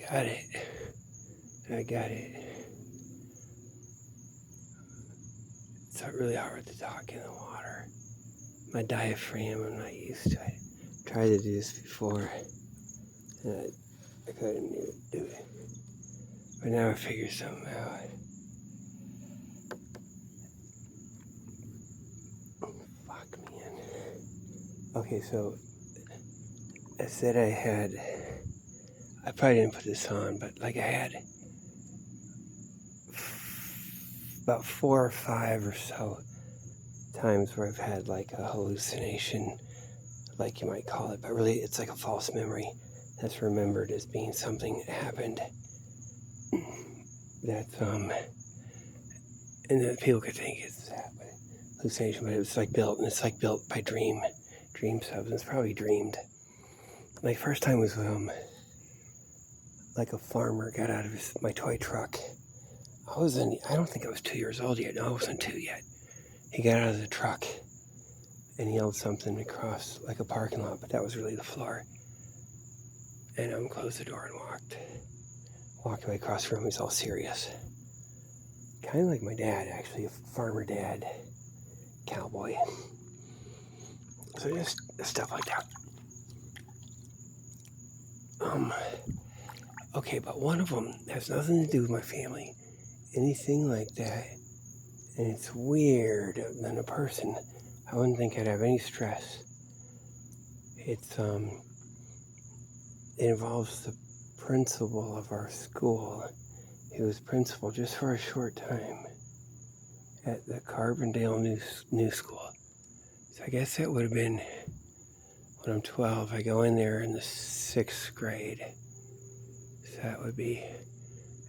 got it. I got it. It's really hard to talk in the water. My diaphragm, I'm not used to it. I tried to do this before, and I couldn't do it. But now I figured something out. Oh, fuck, man. Okay, so I said I probably didn't put this on, but like I had about 4 or 5 or so times where I've had like a hallucination, like you might call it, but really it's like a false memory that's remembered as being something that happened. That's and then people could think it's that, but hallucination, but it's like built, and it's like built by dream substance, probably dreamed. My first time was like a farmer got out of my toy truck. I don't think I was 2 years old yet. No, I wasn't 2 yet. He got out of the truck and yelled something across like a parking lot, but that was really the floor. And closed the door and walked away across the room. He was all serious. Kind of like my dad, actually, a farmer dad, cowboy. So just stuff like that. Okay, but one of them has nothing to do with my family, anything like that. And it's weird than a person. I wouldn't think I'd have any stress. It involves the principal of our school. He was principal just for a short time at the Carbondale New School. So I guess that would have been when I'm 12. I go in there in the 6th grade. So that would be,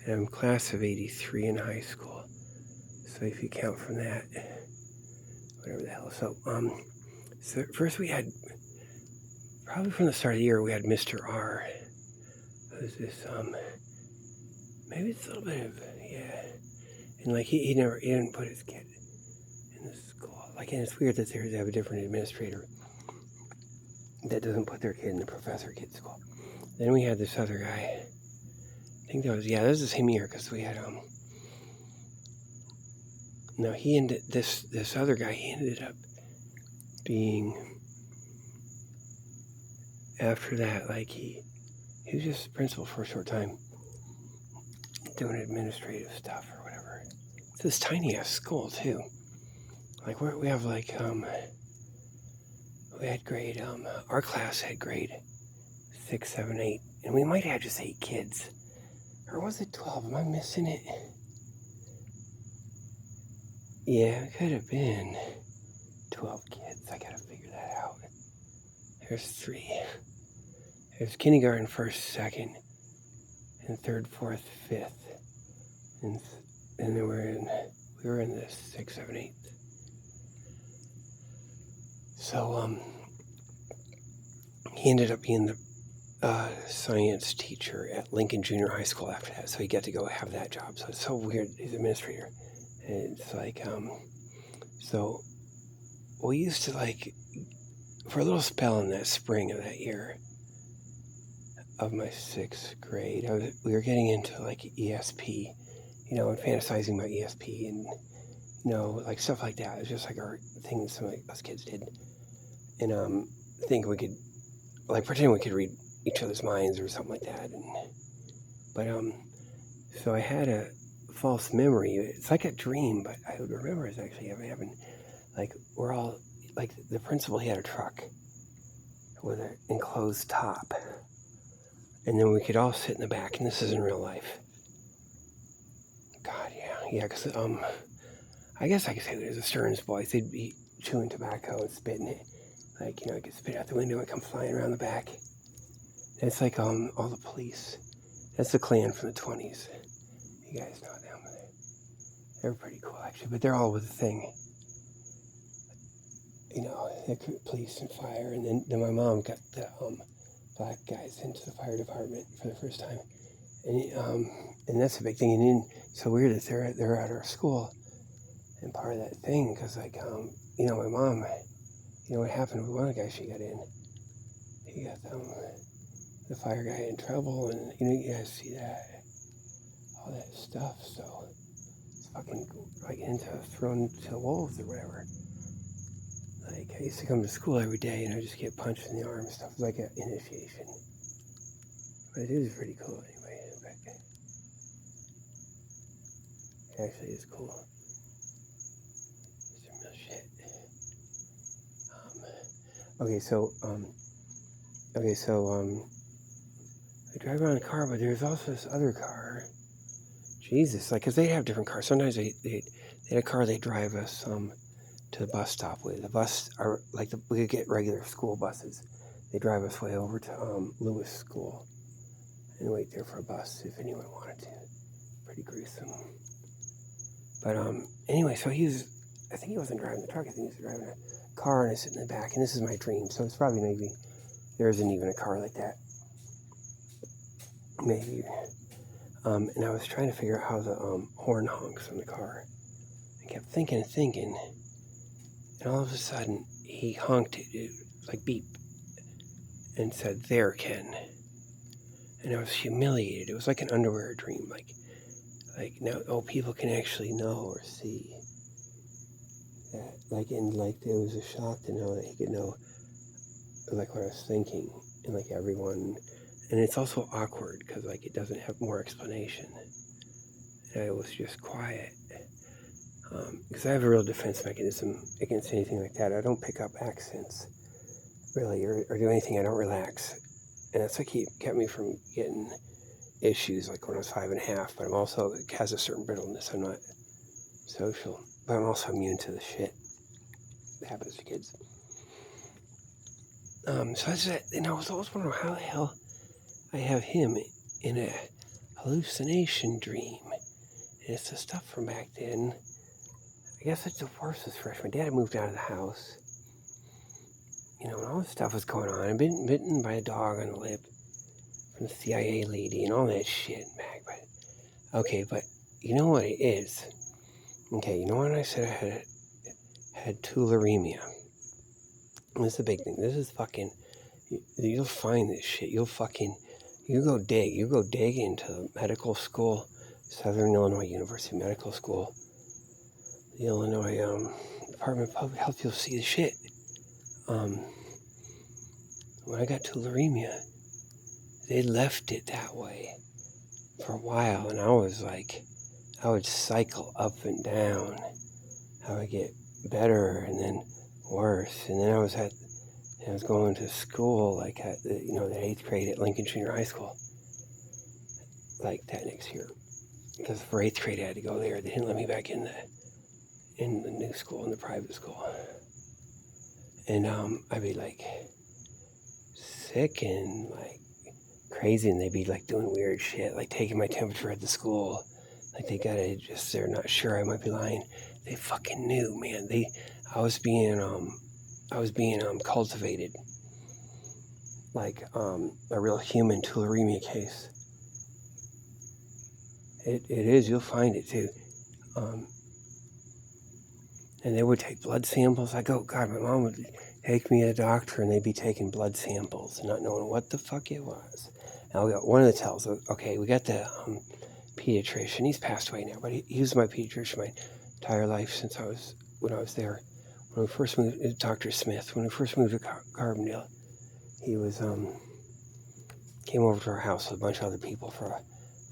and I'm class of 83 in high school. So if you count from that, whatever the hell. So first we had, probably from the start of the year, we had Mr. R. Who's this, maybe it's a little bit of, yeah. And like he didn't put his kid in the school. Like, and it's weird that they have a different administrator that doesn't put their kid in the professor kid school. Then we had this other guy. I think that was the same year, because we had no, he ended this other guy. He ended up being, after that, like he was just principal for a short time, doing administrative stuff or whatever. It's this tiny ass school too. Like we have like we had grade our class had grade 6, 7, 8, and we might have just 8 kids, or was it 12? Am I missing it? Yeah, it could have been 12 kids. I gotta figure that out. There's 3. There's kindergarten, 1st, 2nd, and 3rd, 4th, 5th, and then we were in the 6th, 7th, 8th. So he ended up being the science teacher at Lincoln Junior High School after that. So he got to go have that job. So it's so weird. He's administrator. And it's like so we used to, like, for a little spell in that spring of that year of my 6th grade, we were getting into like ESP, and fantasizing about ESP and, like stuff like that. It was just like our thing that some of us kids did. And think we could, like, pretend we could read each other's minds or something like that. But so I had a false memory. It's like a dream, but I would remember it's actually happened. Like, we're all, like, the principal, he had a truck with an enclosed top. And then we could all sit in the back, and this is in real life. God, yeah, because I guess I could say it was the Stearns boys. They'd be chewing tobacco and spitting it. Like, I could spit out the window and come flying around the back. And it's like all the police. That's the Klan from the 20s. You guys know them. They're pretty cool, actually, but they're all with the thing. The police and fire, and then my mom got the black guys into the fire department for the first time, and that's a big thing. And then it's so weird that they're at our school, and part of that thing, because like my mom, what happened with one of the guys she got in, he got the fire guy in trouble, and you guys see that, all that stuff. So it's fucking like thrown to the wolves or whatever. Like I used to come to school every day, and I just get punched in the arm and stuff. It was like an initiation, but it is pretty cool anyway. It actually is cool. Some real shit. Okay, so I drive around a car, but there's also this other car. Jesus, like, 'cause they have different cars. Sometimes they had a car they drive us to the bus stop with. The bus are like we could get regular school buses. They drive us way over to Lewis School and wait there for a bus if anyone wanted to. Pretty gruesome. But anyway, so I think he wasn't driving the truck. I think he was driving a car, and I sit in the back. And this is my dream, so it's probably maybe there isn't even a car like that. Maybe. And I was trying to figure out how the horn honks on the car. I kept thinking, and all of a sudden he honked it like beep, and said, "There, Ken." And I was humiliated. It was like an underwear dream, like now, people can actually know or see that, it was a shock to know that he could know, like, what I was thinking, and like everyone. And it's also awkward because it doesn't have more explanation. And I was just quiet because I have a real defense mechanism against anything like that. I don't pick up accents really or do anything. I don't relax, and that's what kept me from getting issues like when I was 5.5. But I'm also, it has a certain brittleness. I'm not social, but I'm also immune to the shit that happens to kids. So that's it. And I was always wondering how the hell I have him in a hallucination dream. And it's the stuff from back then. I guess the divorce was fresh. My dad had moved out of the house. And all this stuff was going on. I'd been bitten by a dog on the lip from the CIA lady and all that shit back. But you know what it is? Okay, you know when I said I had tularemia? This is a big thing. This is fucking, you'll find this shit. You go dig into medical school, Southern Illinois University Medical School, the Illinois Department of Public Health, you'll see the shit. When I got tularemia, they left it that way for a while, and I was like, I would cycle up and down. I would get better and then worse, and then I was going to school the 8th grade at Lincoln Junior High School, like that next year, because for 8th grade I had to go there. They didn't let me back in the new school, in the private school, and I'd be like sick and like crazy, and they'd be like doing weird shit, like taking my temperature at the school, like they're not sure I might be lying. They fucking knew, man. I was being cultivated like a real human tularemia case. It is. You'll find it too. And they would take blood samples. I go, God, my mom would take me to the doctor, and they'd be taking blood samples and not knowing what the fuck it was. Now we got one of the tells. Okay, we got the pediatrician. He's passed away now, but he was my pediatrician my entire life since when I was there. When we first moved, Dr. Smith, when we first moved to Carbondale, he was came over to our house with a bunch of other people for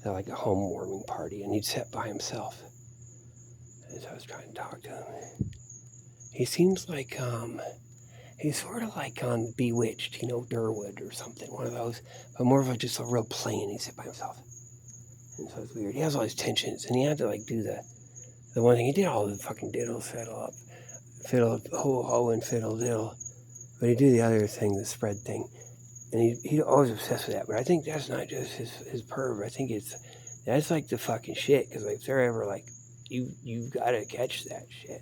a home warming party, and he'd sit by himself. And so I was trying to talk to him. He seems like he's sort of like on Bewitched, Durwood or something, one of those, but more of just a real plain. He'd sit by himself, and so it's weird. He has all these tensions, and he had to do the one thing. He did all the fucking diddles, fiddle ho ho and fiddle diddle, but he'd do the other thing, the spread thing, and he'd always obsessed with that. But I think that's not just his perv. I think that's like the fucking shit, because if they're ever you've got to catch that shit,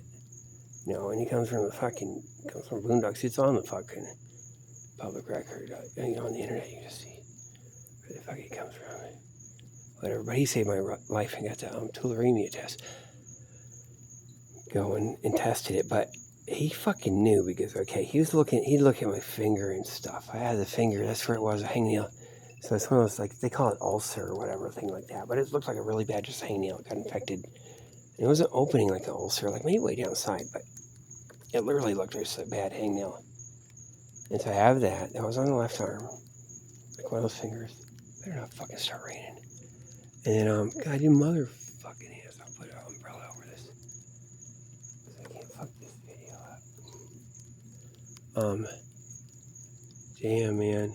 and he comes from Boondocks. It's on the fucking public record, on the internet. You can just see where the fuck he comes from. Whatever, but he saved my life and got the tularemia test going and tested it. But he fucking knew, because he'd look at my finger and stuff. I had the finger, that's where it was, a hangnail. So it's one of those, like, they call it ulcer or whatever, thing like that. But it looked like a really bad just hangnail. It got infected. And it wasn't opening like an ulcer, like maybe way down the side, but it literally looked like just a bad hangnail. And so I have that. That was on the left arm. Like one of those fingers. Better not fucking start raining. And then, God, you motherfucking hands. I'll put an umbrella over this. So I can't fuck this video up. Damn, man.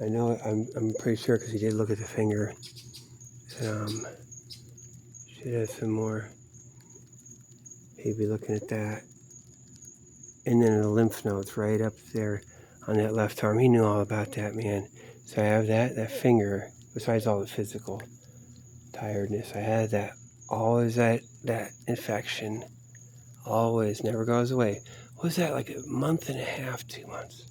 I know, I'm pretty sure because he did look at the finger. Should have some more. He'd be looking at that. And then the lymph nodes right up there on that left arm. He knew all about that, man. So I have that finger, besides all the physical tiredness, I had that, always that infection, always, never goes away. What was that, like a month and a half, 2 months?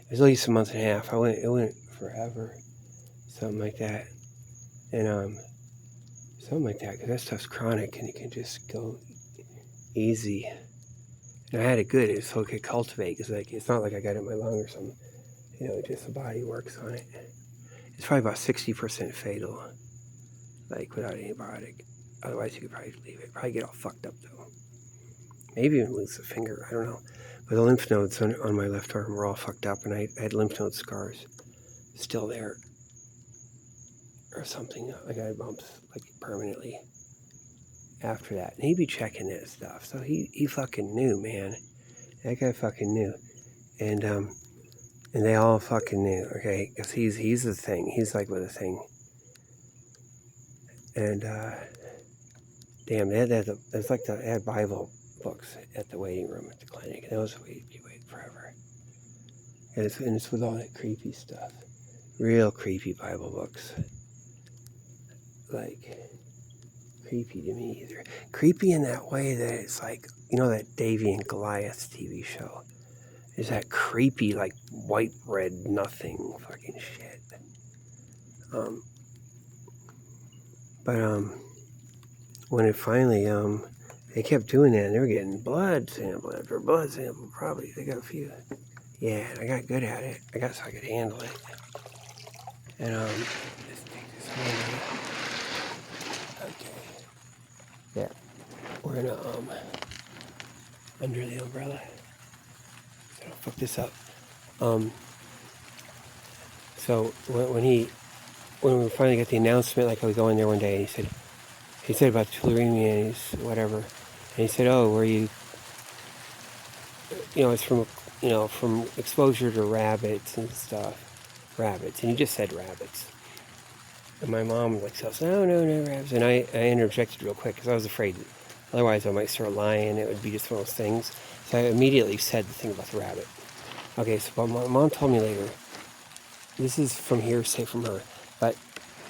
It was at least a month and a half. It went forever, something like that. And something like that, because that stuff's chronic and it can just go easy. And I had it good, so it could cultivate, because like, it's not like I got it in my lung or something. You know, just the body works on it. It's probably about 60% fatal, like without antibiotic. Otherwise, you could probably leave it. Probably get all fucked up though. Maybe even lose the finger. I don't know. But the lymph nodes on my left arm were all fucked up, and I had lymph node scars still there, or something. Like I had bumps like permanently after that. And he'd be checking that stuff, so he fucking knew, man. That guy fucking knew, and they all fucking knew, okay? Because he's the thing. He's like with the thing. And damn, they had Bible books at the waiting room at the clinic. And those you wait forever. And it's with all that creepy stuff. Real creepy Bible books. Like, creepy to me either. Creepy in that way that it's like, you know that Davy and Goliath TV show? Is that creepy, like, white, red, nothing fucking shit. But when it finally, they kept doing that, and they were getting blood sample after blood sample, probably. They got a few. Yeah, and I got good at it. I guess I could handle it. And, let's take this one. Okay. Yeah. We're gonna, under the umbrella. So don't fuck this up. So when we finally got the announcement, like I was going there one day, and he said about tularemia and he's whatever, and he said, "Oh, were you? You know, it's from exposure to rabbits and stuff, rabbits." And he just said rabbits. And my mom like says, "No, rabbits." And I interjected real quick because I was afraid, otherwise I might start lying. It would be just one of those things. So I immediately said the thing about the rabbit. Okay, so my mom told me later. This is from hearsay from her, but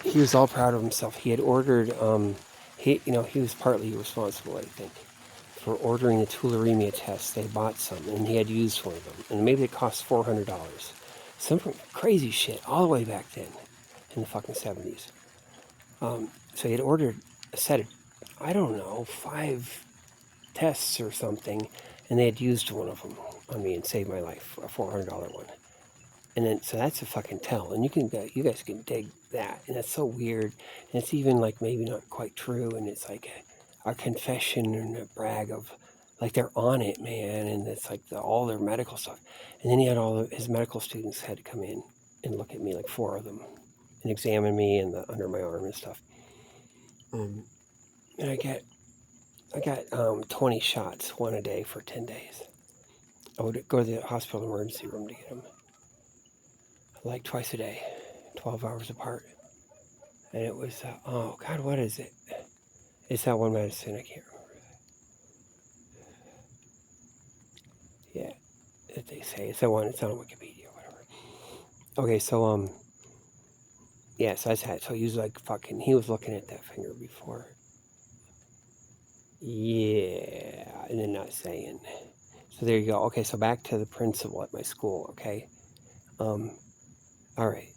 he was all proud of himself. He had ordered, he was partly responsible, I think, for ordering the tularemia test. They bought some, and he had used one of them, and maybe it cost $400. Some crazy shit, all the way back then, in the fucking 70s. So he had ordered a set of, I don't know, 5 tests or something, and they had used one of them on me and saved my life, a $400 one. And then, so that's a fucking tell, and you guys can dig that, and that's so weird, and it's even like maybe not quite true, and it's like a confession and a brag of, like they're on it, man, and it's like all their medical stuff. And then he had all of his medical students had to come in and look at me, like 4 of them, and examine me and under my arm and stuff. And I got 20 shots, one a day for 10 days. I would go to the hospital emergency room to get them. Like twice a day, 12 hours apart. And it was, oh God, what is it? It's that one medicine, I can't remember. Yeah, that they say. It's that one, it's on Wikipedia or whatever. Okay, so, yeah, so that's that. So he was like fucking, he was looking at that finger before. Yeah, and then not saying. So there you go. Okay, so back to the principal at my school, okay? All right.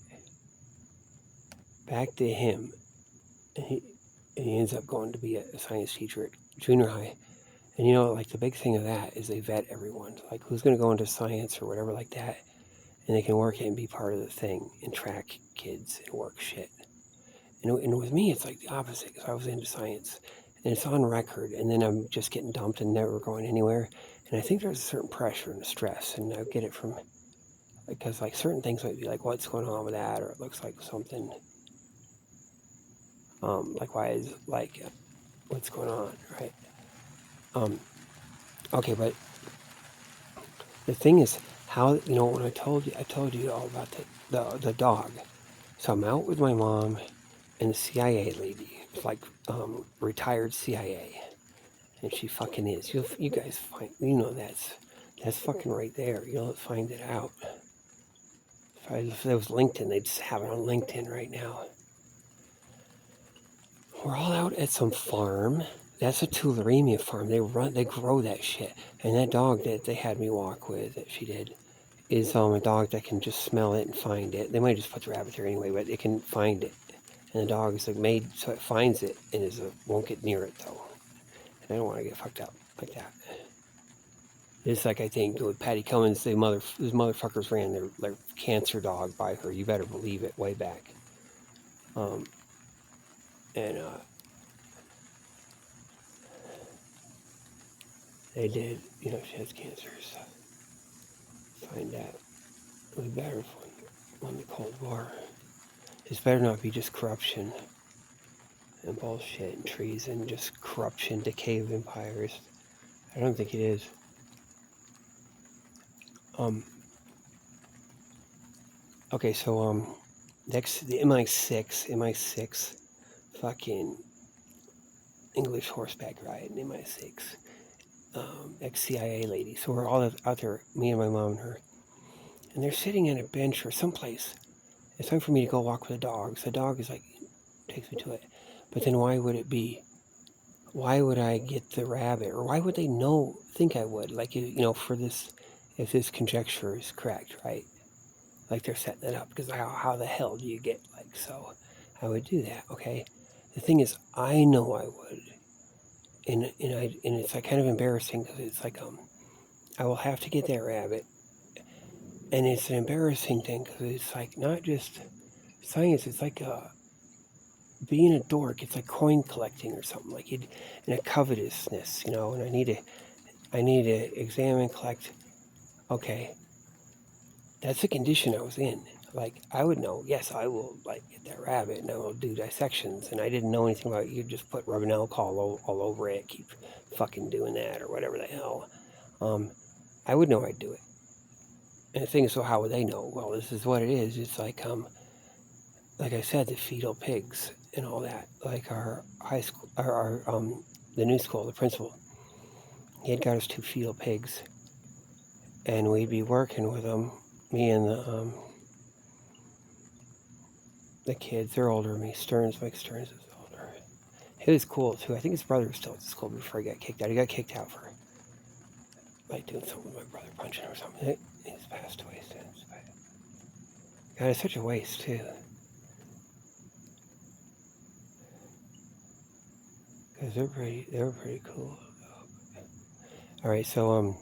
Back to him. And he ends up going to be a science teacher at junior high. And like the big thing of that is they vet everyone. Like who's going to go into science or whatever like that. and they can work it and be part of the thing and track kids and work shit. And with me, it's like the opposite, because I was into science, and it's on record, and then I'm just getting dumped and never going anywhere. And I think there's a certain pressure and stress, and I get it from, because like certain things might be like, what's going on with that, or it looks like something, like why is, like, what's going on, right? Okay, but the thing is, how, when I told you all about the dog. So I'm out with my mom and the CIA lady. It's like retired CIA, and she fucking is. You guys find, that's fucking right there. You'll find it out. If it was LinkedIn, they'd just have it on LinkedIn right now. We're all out at some farm. That's a tularemia farm. They grow that shit. And that dog that they had me walk with, that she did, is a dog that can just smell it and find it. They might just put the rabbit there anyway, but it can find it. And the dog is like made so it finds it and won't get near it though. And I don't want to get fucked up like that. It's like, I think with Patty Cummins, those motherfuckers ran their cancer dog by her. You better believe it, way back. They did, she has cancer, so find out. It was better when the Cold War. This better not be just corruption and bullshit and treason, just corruption, decay of empires. I don't think it is. Okay, so next, the MI6 fucking English horseback ride, MI6 ex-CIA lady. So we're all out there, me and my mom and her, and they're sitting on a bench or someplace. It's time for me to go walk with the dog. So the dog is like, takes me to it. But then why would I get the rabbit? Or why would they think I would? Like, for this, if this conjecture is correct, right? Like they're setting it up, because how the hell do you get, like, so I would do that, okay? The thing is, I know I would. And it's like kind of embarrassing, because it's like, I will have to get that rabbit. And it's an embarrassing thing, because it's like not just science, it's like being a dork. It's like coin collecting or something, like in a covetousness, and I need to examine, collect. Okay, that's the condition I was in. Like, I would know, yes, I will, like, get that rabbit, and I will do dissections, and I didn't know anything about it. You just put rubbing alcohol all over it, keep fucking doing that, or whatever the hell. I would know I'd do it. And the thing is, so how would they know? Well, this is what it is. It's like I said, the fetal pigs and all that. Like our high school, the new school, the principal, he had got us 2 fetal pigs, and we'd be working with them. Me and the kids, they're older than me. Mike Stearns is older. He was cool too. I think his brother was still at the school before he got kicked out. He got kicked out for like doing something with my brother, punching him or something. He's passed away since. But God, it's such a waste too. Because they were pretty cool. All right, so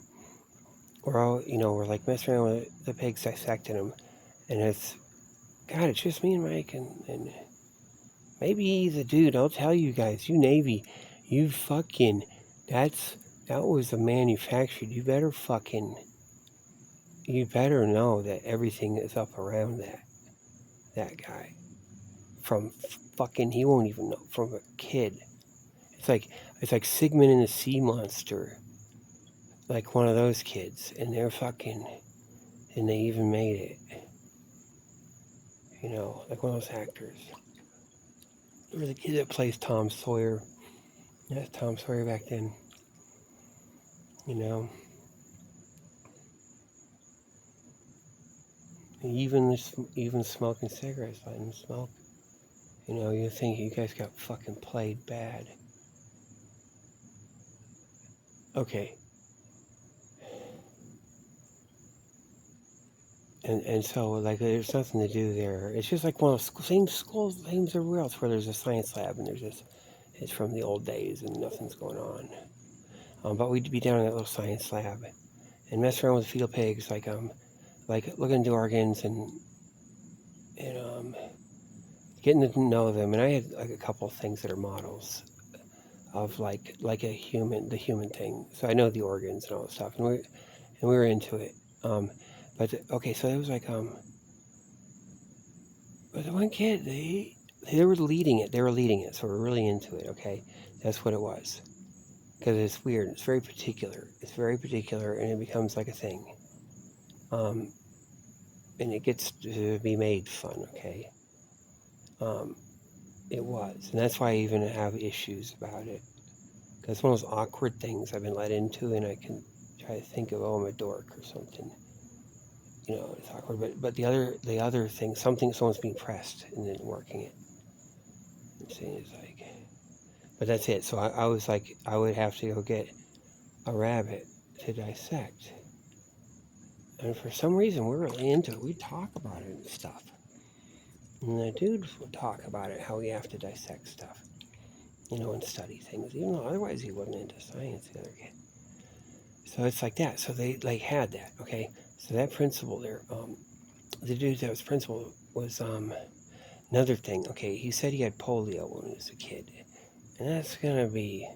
we're all, we're like messing around with the pigs, dissecting them, and it's just me and Mike, and maybe he's a dude. I'll tell you guys, you Navy, you fucking, that was a manufactured. You better know that everything is up around that guy. From fucking, he won't even know, from a kid. It's like Sigmund and the Sea Monster. Like one of those kids, and and they even made it. Like one of those actors. Or the kid that plays Tom Sawyer. That's Tom Sawyer back then. Even smoking cigarettes, letting them smoke. You think you guys got fucking played bad. Okay. And so, like, there's nothing to do there. It's just like one of the same schools, same everywhere else, where there's a science lab, and it's from the old days, and nothing's going on. But we'd be down in that little science lab, and mess around with fetal pigs, like, like looking into organs and getting to know them. And I had like a couple of things that are models of like the human thing. So I know the organs and all that stuff, and we were into it. But okay, so it was like but the one kid they were leading it. They were leading it, so we're really into it. Okay, that's what it was. Because it's weird. It's very particular. It's very particular, and it becomes like a thing. And it gets to be made fun. Okay. It was, and that's why I even have issues about it. Because it's one of those awkward things I've been let into, and I can try to think of, oh, I'm a dork or something. It's awkward. But the other thing, someone's being pressed and then working it. And saying it's like, but that's it. So I was like, I would have to go get a rabbit to dissect. And for some reason, we're really into it. We'd talk about it and stuff. And the dudes would talk about it, how we have to dissect stuff, and study things, even though otherwise he wasn't into science, the other kid. So it's like that. So they like had that, okay? So that principal there, the dude that was principal was another thing. Okay, he said he had polio when he was a kid. And that's going to be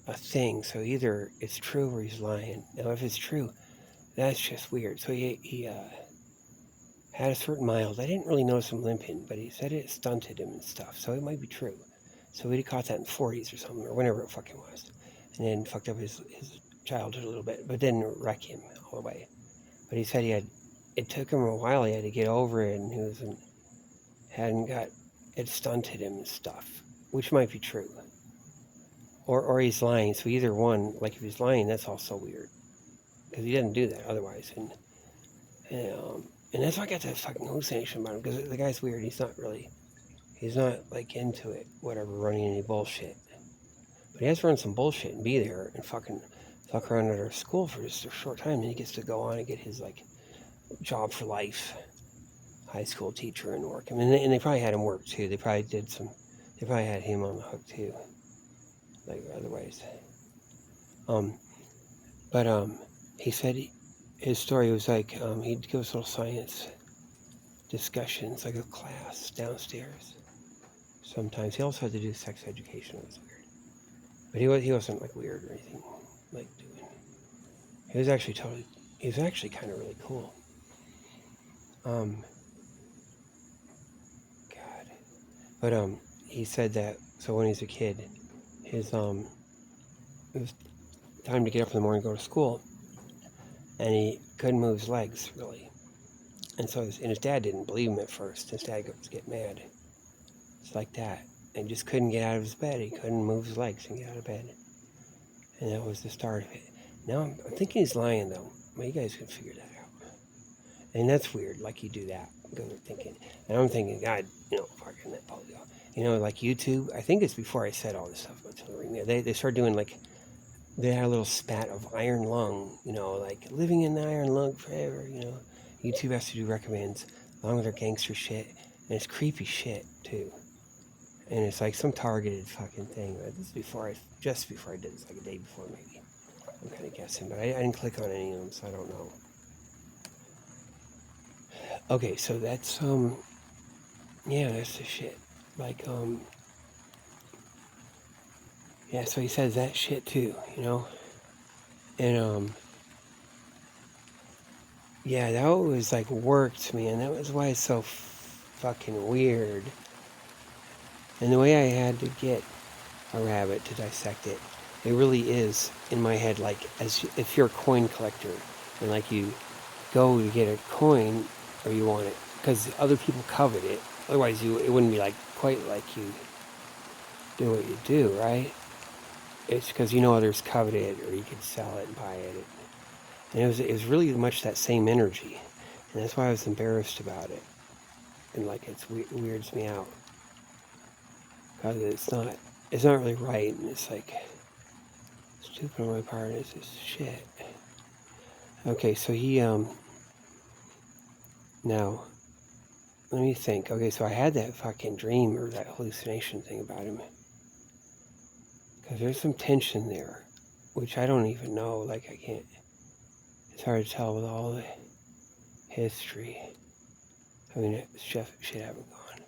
a thing. So either it's true or he's lying. Now, if it's true, that's just weird. So he had a certain mild. I didn't really notice him limping, but he said it stunted him and stuff. So it might be true. So he'd caught that in the 40s or something, or whenever it fucking was. And then fucked up his childhood a little bit, but didn't wreck him all the way. But he said it took him a while. He had to get over it, and it stunted him and stuff, which might be true. Or he's lying. So either one, like if he's lying, that's also weird. Because he doesn't do that otherwise. And that's why I got that fucking hallucination about him. Because the guy's weird. He's not like into it, whatever, running any bullshit. But he has to run some bullshit and be there and fucking fuck around at our school for just a short time. And he gets to go on and get his like job for life, high school teacher and work. I mean, and they probably had him work too. They probably had him on the hook too, like otherwise. But he said his story was like he'd give us little science discussions, like a class downstairs. Sometimes he also had to do sex education. It was weird, but he wasn't like weird or anything like doing. He was actually kind of really cool. God, but he said that so when he was a kid, it was time to get up in the morning and go to school, and he couldn't move his legs really. And so his dad didn't believe him at first. His dad was getting mad. It's like that. And just couldn't get out of his bed. He couldn't move his legs and get out of bed. And that was the start of it. Now I'm thinking he's lying though. Well, you guys can figure that out. And that's weird, like you do that. Thinking. And I'm thinking, God, fucking that polio. Like YouTube. I think it's before I said all this stuff about telomere. They started doing like, they had a little spat of iron lung, like living in the iron lung forever, YouTube has to do recommends along with their gangster shit, and it's creepy shit too. And it's like some targeted fucking thing. This is just before I did this, like a day before maybe. I'm kind of guessing, but I didn't click on any of them, so I don't know. Okay, so that's that's the shit. Like yeah, so he says that shit too, and yeah, that was like worked, man. That was why it's so fucking weird. And the way I had to get a rabbit to dissect it, it really is in my head like as if you're a coin collector and like you go to get a coin or you want it because other people covet it. Otherwise, it wouldn't be like quite like you do what you do, right? It's because others covet it or you could sell it and buy it. And it was really much that same energy. And that's why I was embarrassed about it. And like it weirds me out. Because it's not really right. And it's like stupid on my part. It's just shit. Okay, so he, now, let me think. Okay, so I had that fucking dream or that hallucination thing about him. Because there's some tension there, which I don't even know. Like, I can't, it's hard to tell with all history. I mean, shit haven't gone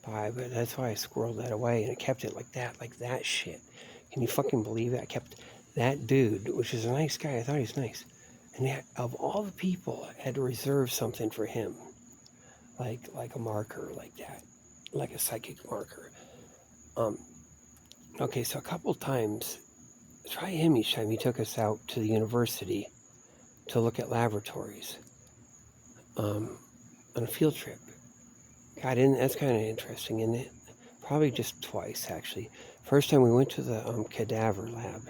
by, but that's why I squirreled that away and I kept it like that shit. Can you fucking believe it? I kept that dude, which is a nice guy. I thought he was nice. And yet, of all the people, I had to reserve something for him, like a marker like that, like a psychic marker. Okay, so a couple times, try him each time he took us out to the university to look at laboratories on a field trip. God, that's kind of interesting, isn't it? Probably just twice, actually. First time we went to the cadaver lab,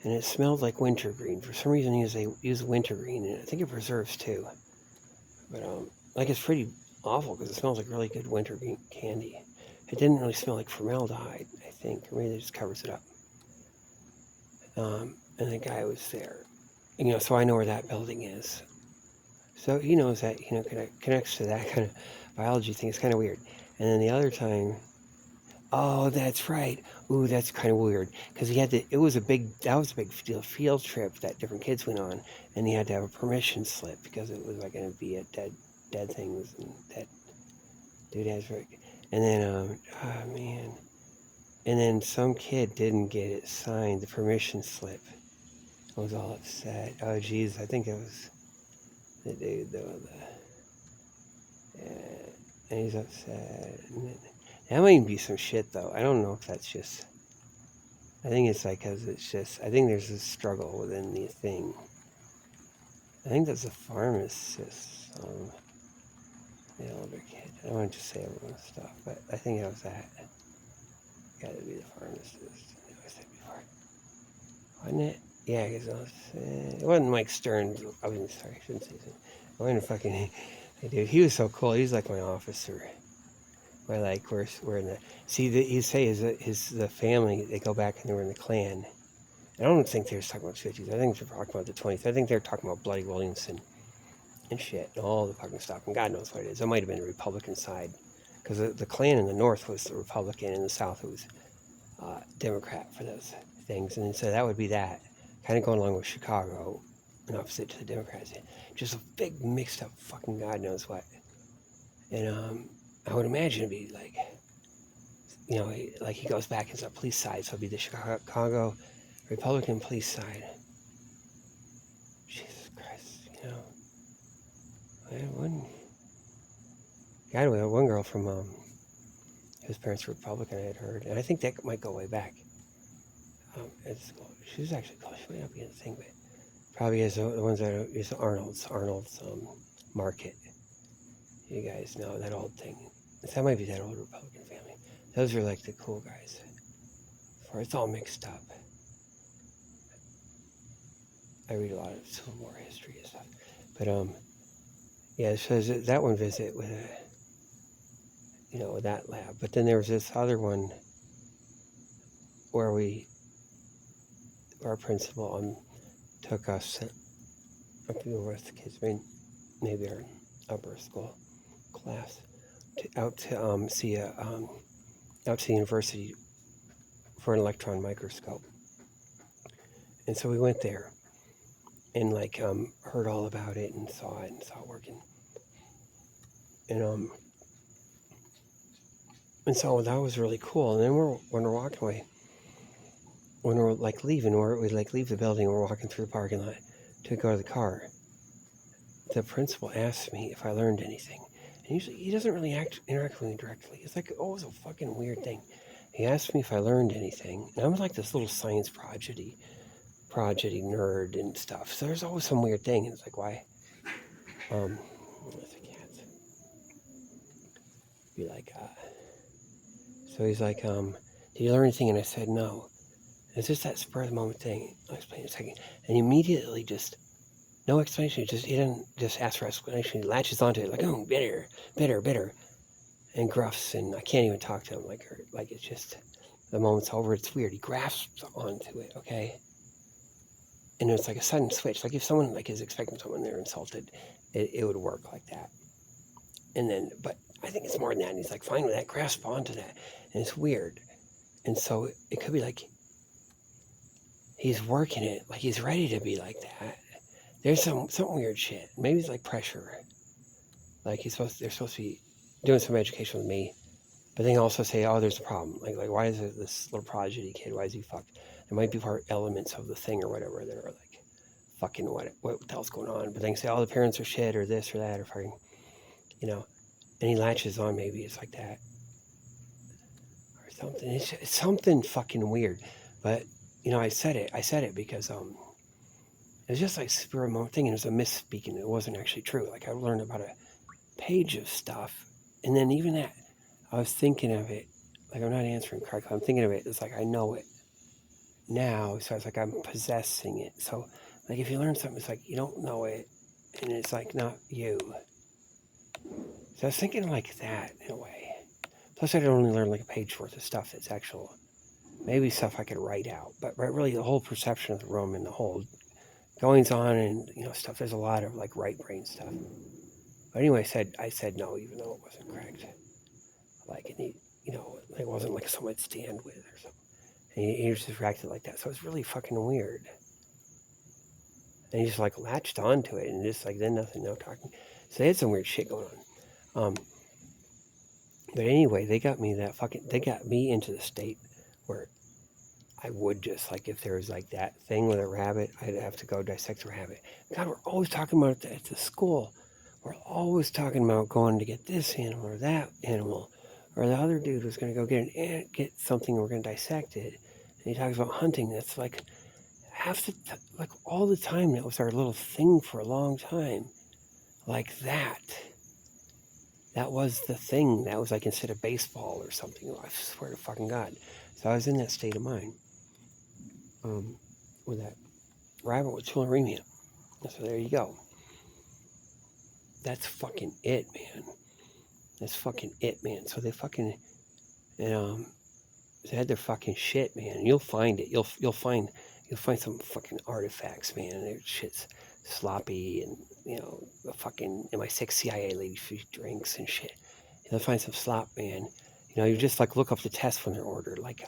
and it smelled like wintergreen. For some reason, they use wintergreen, and I think it preserves too. But like it's pretty awful because it smells like really good wintergreen candy. It didn't really smell like formaldehyde, I think, or maybe it just covers it up. And the guy was there, so I know where that building is. So he knows that, connects to that kind of biology thing. It's kind of weird. And then the other time, oh, that's right. Ooh, that's kind of weird because that was a big field trip that different kids went on, and he had to have a permission slip because it was like going to be at dead things and that dude has right. And then, oh man, and then some kid didn't get it signed, the permission slip. I was all upset. Oh, geez, I think it was the dude, though. And he's upset. And that might be some shit, though. I don't know if that's just... I think it's like, because it's just... I think there's a struggle within the thing. I think that's a pharmacist, the older kid. I don't want to just say everyone's stuff, but I think it was that. Got to be the pharmacist. I said before. Wasn't it? Yeah, because it wasn't Mike Stern. I mean, sorry, I shouldn't say that. I wasn't fucking... Dude, he was so cool. He was like my officer. Where like we're in the... See, you say the family, they go back and they were in the Klan. I don't think they were talking about the 50s. I think they're talking about the 20s. I think they're talking about Bloody Williamson and shit and all the fucking stuff. And God knows what it is. It might have been the Republican side. Because the Klan in the North was the Republican. In the South, it was Democrat for those things. And so that would be that. Kind of going along with Chicago, and opposite to the Democrats. Just a big mixed up fucking God knows what. And I would imagine it'd be like, like he goes back into the police side, so it'd be the Chicago Republican police side. Jesus Christ, I had one girl from his parents were Republican, I had heard, and I think that might go way back. At school. She was actually close. She might not be in the thing, but probably is the ones that is Arnold's Market. You guys know that old thing. That might be that old Republican family. Those are like the cool guys. For it's all mixed up. I read a lot of Civil War history and stuff. But yeah, so that one visit with with that lab. But then there was this other one where our principal took us up to with the kids, maybe our upper school class, out to see out to the university for an electron microscope. And so we went there and heard all about it and saw it working. And so that was really cool. And then when we're walking away, when we're leaving, we leave the building and we're walking through the parking lot to go to the car, the principal asked me if I learned anything. And usually he doesn't really interact with me directly. It's like always a fucking weird thing. He asked me if I learned anything. And I'm like this little science prodigy nerd and stuff. So there's always some weird thing. And it's like, why? That's a cat. Be like, so he's like, did you learn anything? And I said, no. It's just that spur of the moment thing. I'll explain in a second. And immediately no explanation. He doesn't just ask for explanation. He latches onto it like, oh, bitter. And gruffs, and I can't even talk to him like it's just, the moment's over, it's weird. He grasps onto it, okay? And it's like a sudden switch. Like if someone is expecting someone, they're insulted, it would work like that. And then, but I think it's more than that. And he's like, fine with that, grasp onto that. And it's weird. And so it could be like, he's working it, like he's ready to be like that. There's some weird shit. Maybe it's like pressure. Like they're supposed to be doing some education with me, but then also say, oh, there's a problem. Like why is it this little prodigy kid? Why is he fucked? There might be part elements of the thing or whatever that are like fucking what the hell's going on. But then say, oh, the parents are shit or this or that or fucking, you know. And he latches on. Maybe it's like that or something. It's something fucking weird. But I said it because it was just like super remote thing, and it was a misspeaking. It wasn't actually true. Like I learned about a page of stuff, and then even that, I was thinking of it. Like I'm not answering correctly. I'm thinking of it. It's like I know it now, so it's like I'm possessing it. So like if you learn something, it's like you don't know it, and it's like not you. So I was thinking like that in a way. Plus, I don't only learn like a page worth of stuff that's actual. Maybe stuff I could write out, but really the whole perception of the room and the whole goings on and stuff. There's a lot of like right brain stuff. But anyway, I said no, even though it wasn't correct. Like it wasn't like someone I'd stand with or something. And he just reacted like that. So it's really fucking weird. And he just like latched onto it and just like then nothing, no talking. So they had some weird shit going on. But anyway, they got me into the state where I would just like if there was like that thing with a rabbit, I'd have to go dissect a rabbit. God, we're always talking about it at the school. We're always talking about going to get this animal or that animal, or the other dude was going to go get something and we're going to dissect it. And he talks about hunting. That's like like all the time. That was our little thing for a long time. Like that. That was the thing. That was like instead of baseball or something. I swear to fucking God. So I was in that state of mind. With that rabbit with tularemia. So there you go. That's fucking it, man. That's fucking it, man. So they fucking and they had their fucking shit, man. And you'll find it. You'll find some fucking artifacts, man. Their shit's sloppy and the fucking MI6 CIA lady she drinks and shit. You'll find some slop, man. You just like look up the tests when they're ordered. Like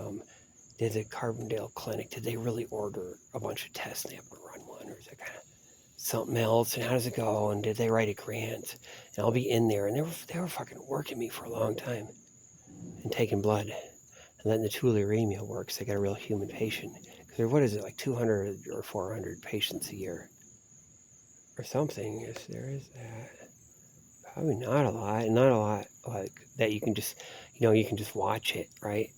did the Carbondale Clinic, did they really order a bunch of tests and they have to run one, or is it kind of something else? And how does it go? And did they write a grant? And I'll be in there, and they were fucking working me for a long time and taking blood and letting the tularemia work. So they got a real human patient. Because what is it, like 200 or 400 patients a year or something? Yes, there is that. Probably not a lot like that. You can just, you can just watch it, right?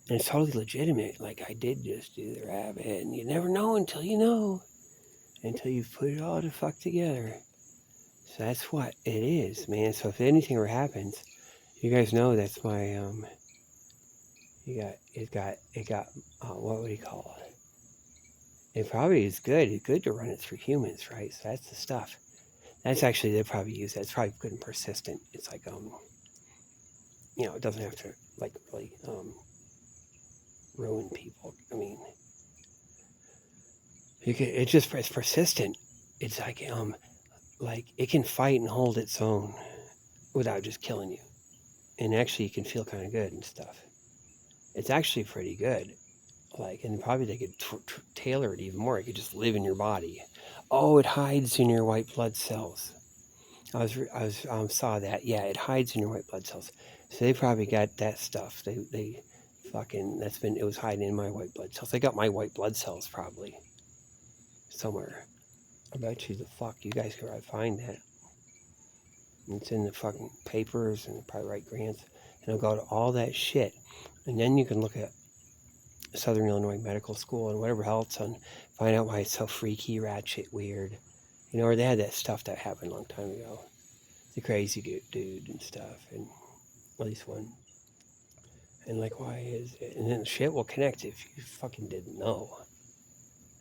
And it's totally legitimate. Like I did just do the rabbit, and you never know until you know, until you put it all the fuck together. So that's what it is, man. So if anything ever happens, you guys know that's my it got what would you call it? It probably is good. It's good to run it through humans, right? So that's the stuff. That's actually they probably use that. It's probably good and persistent. It's like it doesn't have to like really ruin people. I mean, it's persistent. It's like it can fight and hold its own without just killing you, and actually you can feel kind of good and stuff. It's actually pretty good. Like, and probably they could tailor it even more. It could just live in your body. Oh, it hides in your white blood cells. I saw that. Yeah, it hides in your white blood cells. So they probably got that stuff. They fucking it was hiding in my white blood cells. They got my white blood cells probably somewhere. I bet you the fuck you guys could probably find that. It's in the fucking papers and probably write grants. And I'll go to all that shit. And then you can look at Southern Illinois Medical School and whatever else and find out why it's so freaky, ratchet, weird. Or they had that stuff that happened a long time ago. The crazy dude and stuff. And at least one. And like, why is it? And then the shit will connect if you fucking didn't know.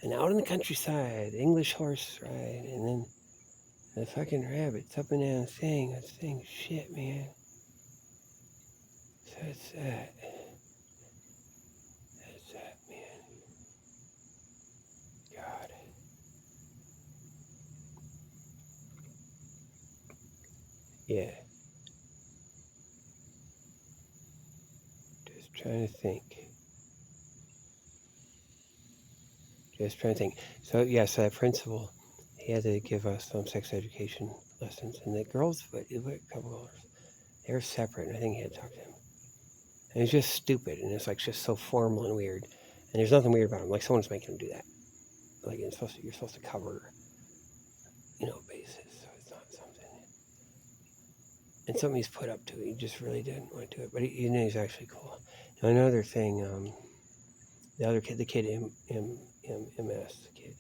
And out in the countryside, English horse ride, and then the fucking rabbits up and down the thing, shit, man. So it's that. That's that, man. God. Yeah. Just trying to think. So yeah, so that principal, he had to give us some sex education lessons, and the girls, but a couple of girls, they were separate, and I think he had talked to him. And it's just stupid, and it's like just so formal and weird. And there's nothing weird about him. Like someone's making him do that. Like you're supposed to cover, bases. So it's not something. And something he's put up to. He just really didn't want to do it, but he's actually cool. Now, another thing, the other kid, the kid MS, the kid.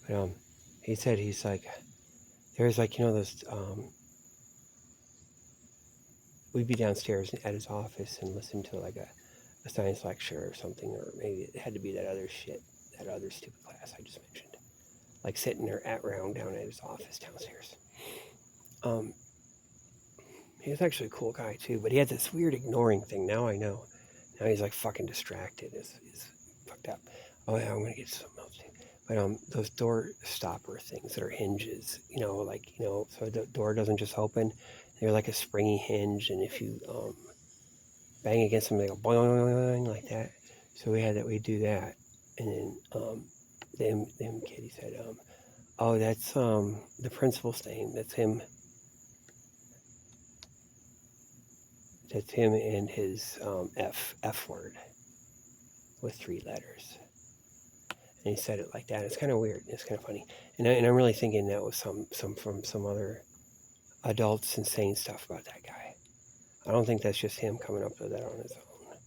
But he said he's like, there's like those. We'd be downstairs at his office and listen to like a science lecture or something, or maybe it had to be that other stupid class I just mentioned. Like sitting there round down at his office downstairs. He was actually a cool guy too, but he had this weird ignoring thing. Now I know. Now he's like fucking distracted. He's fucked up. Oh yeah, I'm gonna get something else too. But those door stopper things that are hinges, so the door doesn't just open. They're like a springy hinge, and if you bang against them, they go boing like that. So we do that, and then them kid, he said, oh, that's the principal's name. That's him. That's him and his F word with 3 letters. And he said it like that. It's kind of weird. It's kind of funny. And I'm really thinking that was some other adults and saying stuff about that guy. I don't think that's just him coming up with that on his own.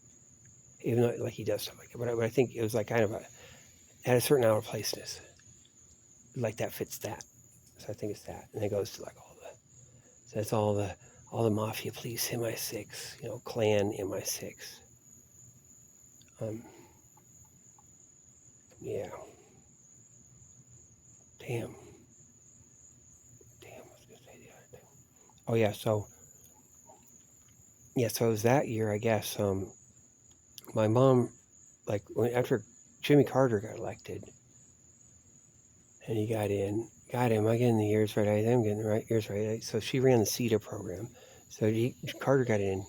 Even though like he does stuff like that. But I think it was like kind of had a certain out of placeness. Like that fits that. So I think it's that. And it goes to like so that's all the mafia police, MI6, clan MI6. Yeah. Damn, I was gonna say the other thing. Oh yeah, so it was that year, I guess. My mom, like after Jimmy Carter got elected, and he got him. Am I getting the years right? I am getting the years right. So she ran the CETA program. So Carter got in,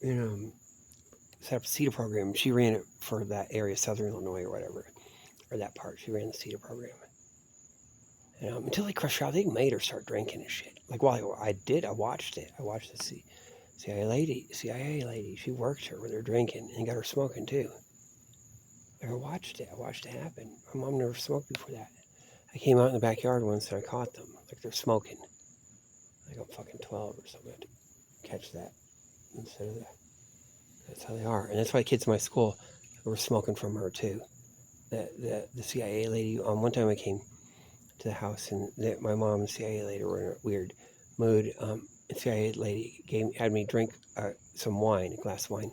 and set up the CETA program. She ran it for that area, Southern Illinois or whatever, or that part. She ran the CETA program. And until they crushed her out, they made her start drinking and shit. Like, while I watched it. I watched the CIA lady. She worked her with her drinking and got her smoking too. Like, I watched it happen. My mom never smoked before that. I came out in the backyard once and I caught them. Like, they're smoking. Like, I'm fucking 12 or something. To catch that instead of that. That's how they are. And that's why kids in my school were smoking from her too. The CIA lady, one time I came to the house, and my mom and CIA lady were in a weird mood. The CIA lady had me drink some wine, a glass of wine,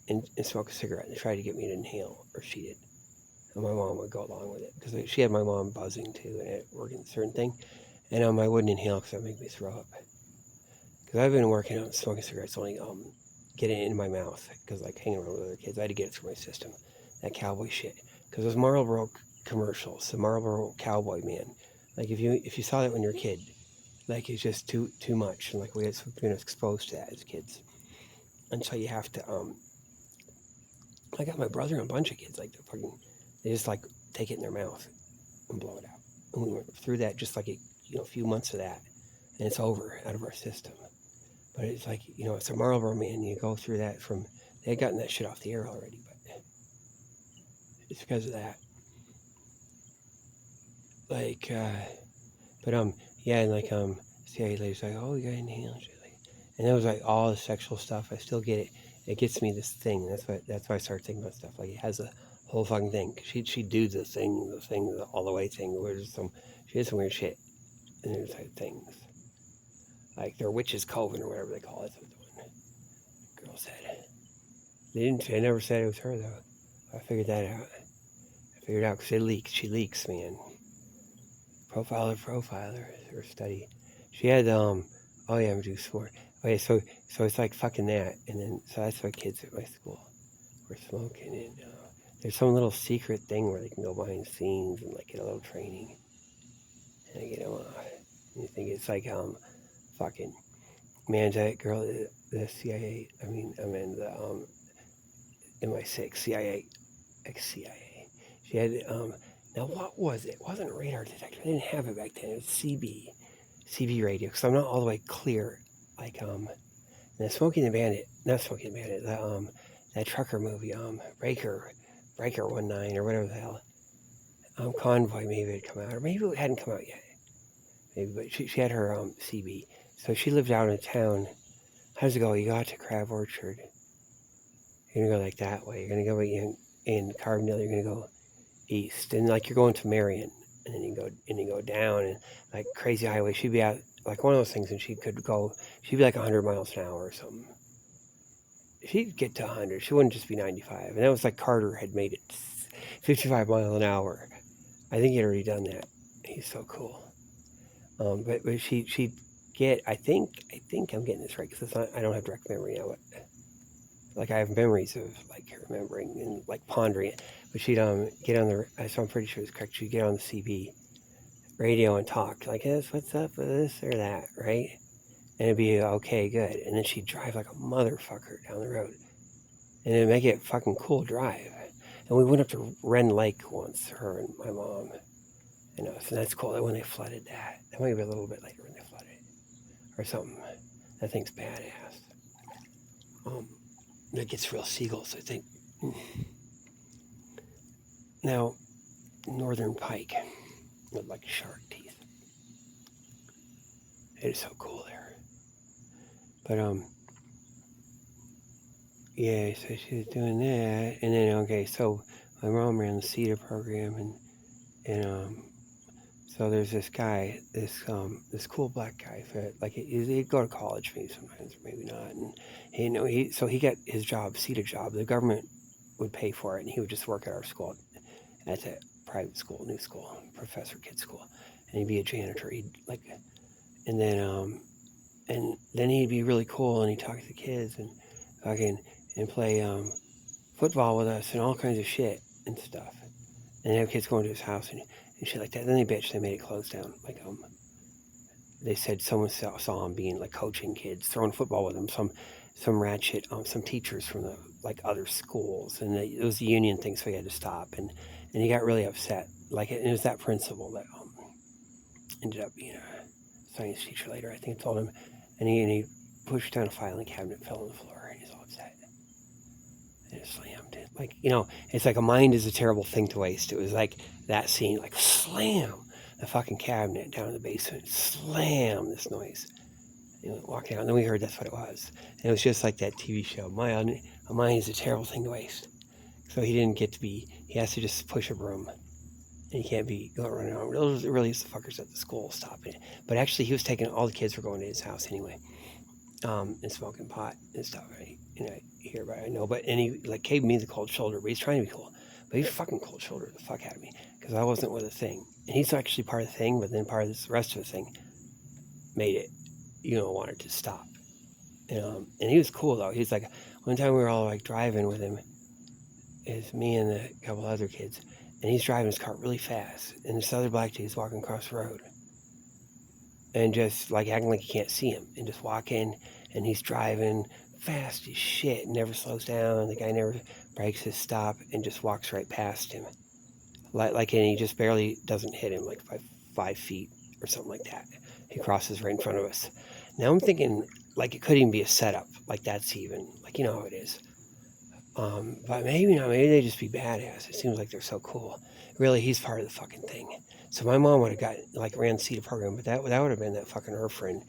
and smoke a cigarette, and tried to get me to inhale, or she did. And my mom would go along with it, because she had my mom buzzing too, and it working a certain thing. And I wouldn't inhale because that would make me throw up. Because I've been working on smoking cigarettes, only getting it in my mouth, because like hanging around with other kids, I had to get it through my system. That cowboy shit. Because those Marlboro commercials, the Marlboro cowboy man. Like if you saw that when you're a kid, like it's just too much, and like we had been exposed to that as kids, and so you have to. I got my brother and a bunch of kids like they just like take it in their mouth and blow it out, and we went through that just like a few months of that, and it's over out of our system. But it's like it's a Marlboro man. You go through that they had gotten that shit off the air already, but it's because of that. Like, yeah, and like, CIA lady's like, oh, you gotta inhale and shit. And it was like all the sexual stuff. I still get it. It gets me this thing. That's why I started thinking about stuff. Like, it has a whole fucking thing. She do the all the way thing. Where she did some weird shit. And there's like things. Like, they're witches' coven or whatever they call it. That's what the girl said. They never said it was her, though. I figured that out. Because she leaks, man. Profiler, her study. She had, oh yeah, I'm doing sport. Okay, so it's like fucking that. And then, so that's why kids at my school were smoking. And there's some little secret thing where they can go behind the scenes and like get a little training. And get them off. And you think it's like, fucking, man, that girl, the CIA, the MI6, CIA, ex-CIA. She had, Now, what was it? It wasn't a radar detector. They didn't have it back then. It was CB radio. Because I'm not all the way clear. Like, the Smokey and the Bandit, not Smokey and the Bandit, that trucker movie, Breaker 19 or whatever the hell. Convoy maybe had come out, or maybe it hadn't come out yet. Maybe, but she had her CB. So she lived out in town. How's it go? You got to Crab Orchard. You're gonna go like that way. You're gonna go in Carbondale. You're gonna go east, and like you're going to Marion, and then you go down, and like crazy highway. She'd be out like one of those things, and she'd be like 100 miles an hour or something. She'd get to 100. She wouldn't just be 95. And that was like Carter had made it 55 miles an hour. I think he'd already done that. He's so cool. But she'd get. I think I'm getting this right because I don't have direct memory now. But like I have memories of like remembering and like pondering it. But she'd get on the. So I'm pretty sure it's correct. She'd get on the CB radio and talk like, "Yes, what's up with this or that?" Right? And it'd be okay, good. And then she'd drive like a motherfucker down the road, and it'd make it a fucking cool drive. And we went up to Wren Lake once, her and my mom. And that's cool. That when they flooded that. That might be a little bit later when they flooded it. Or something. That thing's badass. It gets real seagulls, I think. Now, northern pike with like shark teeth. It is so cool there. But yeah, so she was doing that, and then okay, so my mom ran the CETA program, and so there's this guy, this cool black guy, like he'd go to college maybe sometimes, or maybe not, and so he got his job, CETA job. The government would pay for it, and he would just work at our school, at a private school, new school, professor kid school, and he'd be a janitor. He'd like, and then he'd be really cool, and he'd talk to the kids and fucking and play football with us and all kinds of shit and stuff. And they have kids going to his house and shit like that. Then they bitched, they made it close down. Like they said someone saw him being like coaching kids, throwing football with them. Some rat shit. Some teachers from the like other schools, and it was the union thing, so he had to stop. And he got really upset. Like it was that principal that ended up being a science teacher later. I think told him, and he pushed down a filing cabinet, fell on the floor, and he's all upset. And it slammed it. Like, it's like a mind is a terrible thing to waste. It was like that scene, like slam the fucking cabinet down in the basement, slam this noise. Walking out, and then we heard that's what it was. And it was just like that TV show, a mind is a terrible thing to waste. So he didn't get to be, he has to just push a broom. And he can't be going running around. Really, it's the fuckers at the school stopping it. But actually, he was taking, all the kids were going to his house anyway. And smoking pot and stuff. I hear about it, I know. But, and he like gave me the cold shoulder, but he's trying to be cool. But he fucking cold shouldered the fuck out of me because I wasn't with the thing. And he's actually part of the thing, but then part of this rest of the thing made it, wanted to stop. And he was cool though. He's like, one time we were all like driving with him, it's me and a couple other kids, and he's driving his car really fast, and this other black dude's walking across the road, and just like acting like he can't see him, and just walking, and he's driving fast as shit, never slows down. The guy never breaks his stop, and just walks right past him, like, and he just barely doesn't hit him, like 5 feet or something like that. He crosses right in front of us. Now I'm thinking, like, it could even be a setup, like that's even, like, you know how it is. But maybe not. Maybe they just be badass. It seems like they're so cool. Really, he's part of the fucking thing. So my mom would have got, like, ran the CETA program, but that would have been that fucking her friend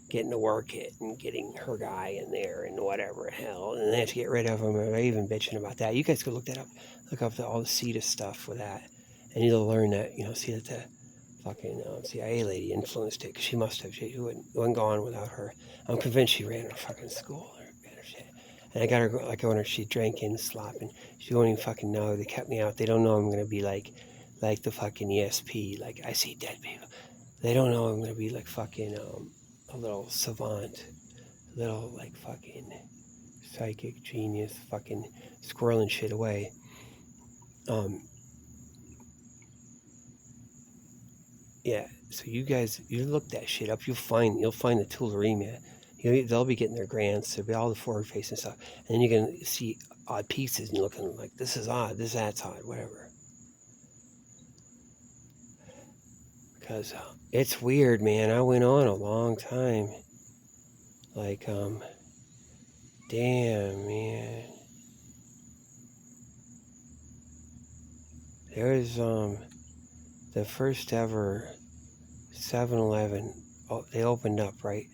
getting to work it and getting her guy in there and whatever hell. And they had to get rid of him. Or even bitching about that. You guys could look that up. Look up all the CETA stuff with that. And you'll learn that, see that the fucking CIA lady influenced it. Because she must have. She wouldn't go on without her. I'm convinced she ran her fucking school. And I got her, like, when she drank and slopping. She won't even fucking know. They kept me out. They don't know I'm going to be like the fucking ESP. Like, I see dead people. They don't know I'm going to be like fucking a little savant. Little, like, fucking psychic genius. Fucking squirreling shit away. Yeah. So you guys, you look that shit up. You'll find the Tularemia. They'll be getting their grants. There'll be all the forward-facing stuff. And then you can see odd pieces and you're looking like, this is odd, that's odd, whatever. Because it's weird, man. I went on a long time. Like, damn, man. There was, the first ever 7-Eleven. They opened up right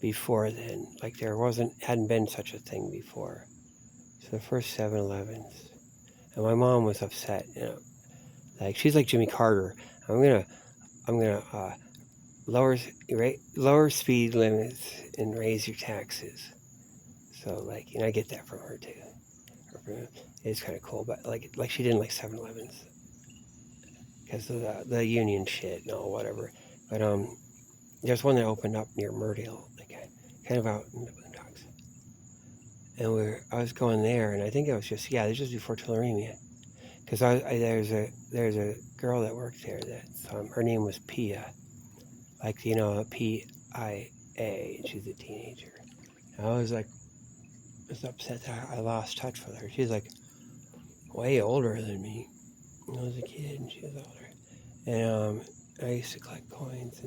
before then. Like, there hadn't been such a thing before. So the first 7-Elevens. And my mom was upset, Like, she's like Jimmy Carter. I'm gonna lower speed limits and raise your taxes. So, like, I get that from her too. It's kind of cool, but like she didn't like 7-Elevens because of the union shit and all whatever. But there's one that opened up near Murdale, like kind of out in the boondocks. And I was going there, and I think it was just this was before tularemia. Because there's a girl that worked there that her name was Pia, like P-I-A, and she's a teenager. And I was upset that I lost touch with her. She's like way older than me. I was a kid, and she was older. And I used to collect coins,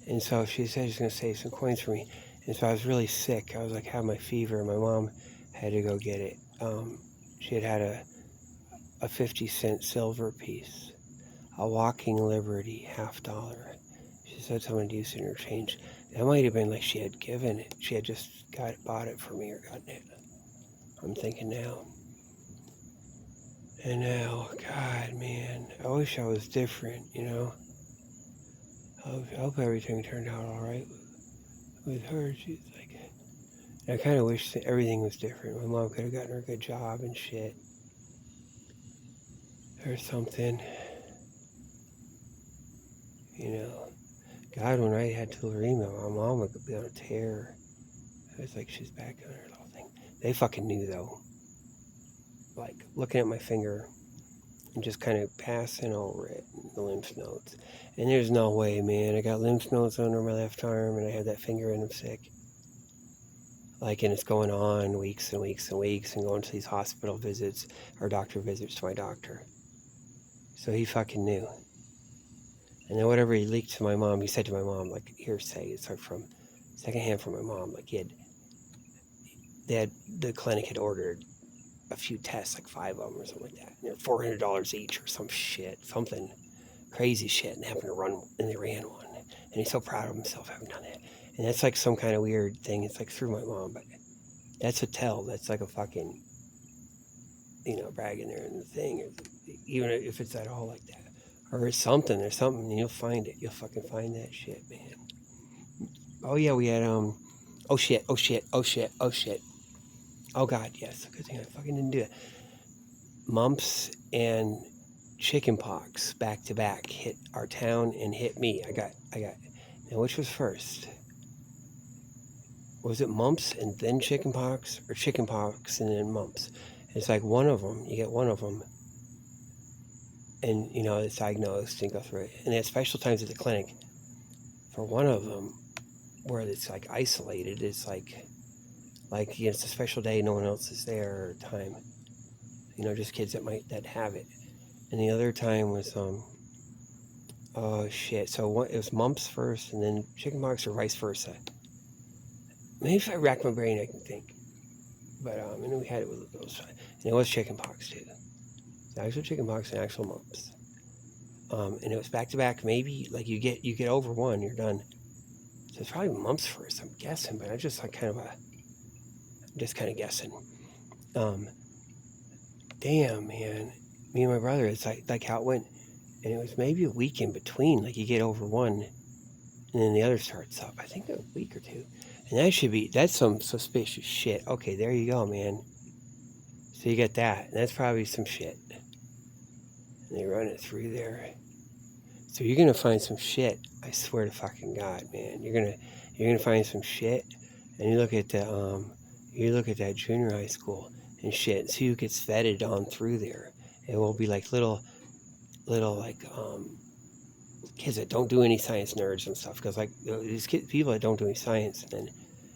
and so she said she's gonna save some coins for me. And so I was really sick. I was like having my fever, and my mom had to go get it. She had a 50-cent silver piece, a walking liberty $50. She said someone used interchange. That might have been like she had given it. She had just bought it for me or gotten it. I'm thinking now. And now, God, man, I wish I was different, I hope everything turned out all right with her. She's like, I kind of wish that everything was different. My mom could have gotten her a good job and shit. Or something. God, when I had tularemia, my mom would be on a tear. It was like she's back on her little thing. They fucking knew, though. Like, looking at my finger and just kind of passing over it, the lymph nodes. And there's no way, man. I got lymph nodes under my left arm, and I had that finger and I'm sick. Like, and it's going on weeks and weeks and weeks, and going to these hospital visits or doctor visits to my doctor. So he fucking knew. And then whatever he leaked to my mom, he said to my mom, like, hearsay, it's like from secondhand from my mom, like the clinic had ordered a few tests, like 5 of them or something like that. And they're $400 each or some shit, something crazy shit, and they ran one. And he's so proud of himself having done that. And that's like some kind of weird thing. It's like through my mom, but that's a tell. That's like a fucking, bragging there in the thing, even if it's at all like that. Or something, there's something, and you'll find it. You'll fucking find that shit, man. Oh yeah, we had, oh shit. Oh god, yes, good thing I fucking didn't do it. Mumps and chickenpox back to back hit our town and hit me. I got, now which was first? Was it mumps and then chickenpox, or chickenpox and then mumps? It's like one of them, you get one of them, and it's diagnosed and go through it. And at special times at the clinic, for one of them, where it's like isolated, it's like it's a special day, no one else is there, or time, just kids that have it. And the other time was oh shit, so it was mumps first and then chickenpox, or vice versa. Maybe if I rack my brain I can think, but and we had it with those, and it was chickenpox too. It's actual chickenpox and actual mumps, and it was back to back. Maybe like you get over one, you're done. So it's probably mumps first, I'm guessing, but I just like I'm just kind of guessing. Damn, man, me and my brother, it's like how it went, and it was maybe a week in between. Like you get over one, and then the other starts up. I think a week or two, and that's some suspicious shit. Okay, there you go, man. So you get that, and that's probably some shit. And they run it through there. So you're gonna find some shit. I swear to fucking God, man. You're gonna find some shit, and you look at that junior high school and shit. See who gets vetted on through there. It will be like little like kids that don't do any science, nerds and stuff. Because like these people that don't do any science, and then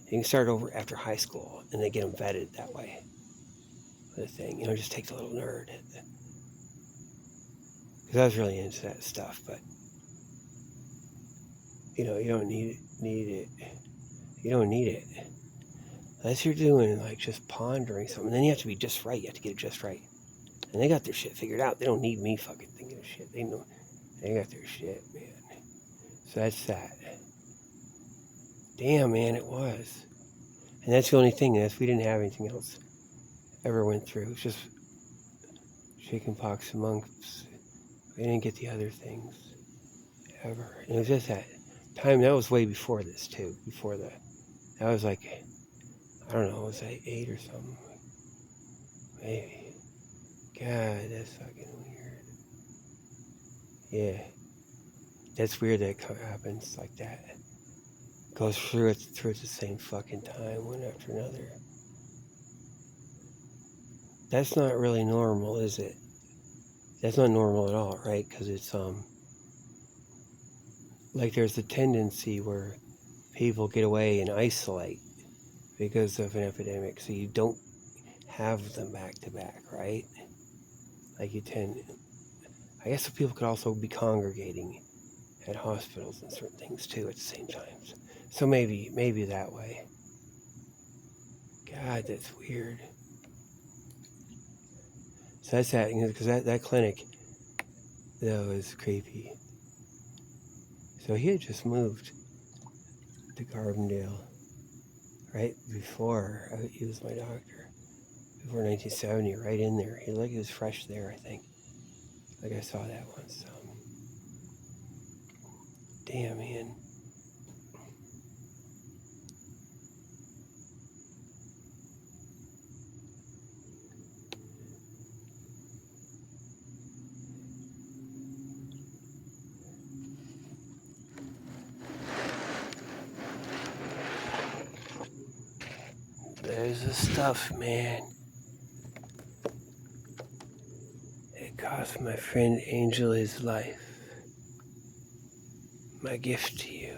you can start over after high school, and they get them vetted that way. The thing, just take the little nerd. Because I was really into that stuff, but you don't need it. You don't need it. Unless you're doing like just pondering something, then you have to be just right. You have to get it just right. And they got their shit figured out. They don't need me fucking thinking of shit. They know they got their shit, man. So that's that. Damn, man, it was. And that's the only thing. We didn't have anything else ever went through. It was just chickenpox and mumps. We didn't get the other things ever. And it was just that time. That was way before this too. That was like, I don't know. Was I 8 or something? Maybe. God, that's fucking weird. Yeah. That's weird that it happens like that. Goes through it at the same fucking time, one after another. That's not really normal, is it? That's not normal at all, right? Because it's like there's a tendency where people get away and isolate because of an epidemic, so you don't have them back to back, right? Like you tend, I guess people could also be congregating at hospitals and certain things too at the same time. So maybe that way. God, that's weird. So that's that, because that clinic, that was creepy. So he had just moved to Carbondale, right before he was my doctor, before 1970, right in there. He was fresh there, I think. Like I saw that once. Damn, man. There's the stuff, man. It cost my friend Angel his life. My gift to you.